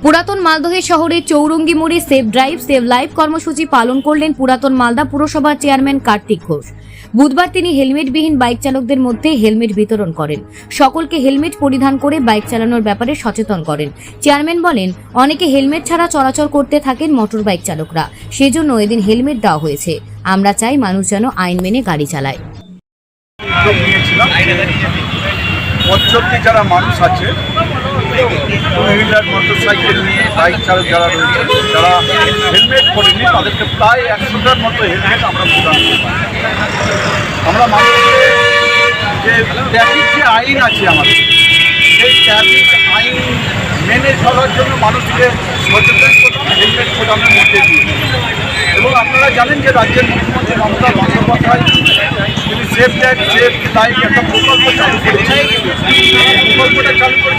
পুরাতন মালদহে শহরের চৌরঙ্গি মোড়ে সেভ ড্রাইভ সেভ লাইফ কর্মসূচি পালন করলেন পুরাতন মালদা পুরসভার চেয়ারম্যান কার্তিক ঘোষ। বুধবার তিনি হেলমেটবিহীন বাইক চালকদের মধ্যে হেলমেট বিতরণ করেন, সকলকে হেলমেট পরিধান করে বাইক চালানোর ব্যাপারে সচেতন করেন। চেয়ারম্যান বলেন, অনেকে হেলমেট ছাড়া চলাচল করতে থাকেন মোটর বাইক চালকরা, সেজন্য এদিন হেলমেট দেওয়া হয়েছে। আমরা চাই মানুষ যেন আইন মেনে গাড়ি চালায়। যারা মানুষ আছে টু হুইলার মোটরসাইকেল নিয়ে বাইক চালক যারা রয়েছে, যারা হেলমেট পরেনি তাদেরকে প্রায় 100টার মতো হেলমেট আমরা প্রদান করি। আমরা মানুষকে যে ট্রাফিক যে আইন আছে আমাদের, সেই ট্রাফিক আইন মেনে চলার জন্য মানুষকে সচেতন করতে হেলমেট প্রদানের মধ্যে দিই। এবং আপনারা জানেন যে রাজ্যের মুখ্যমন্ত্রী মমতা বন্দ্যোপাধ্যায় তিনি সেফ ড্রাইভ সেভ লাইফ একটা প্রকল্প চালু করেছে। প্রকল্পটা চালু করেছে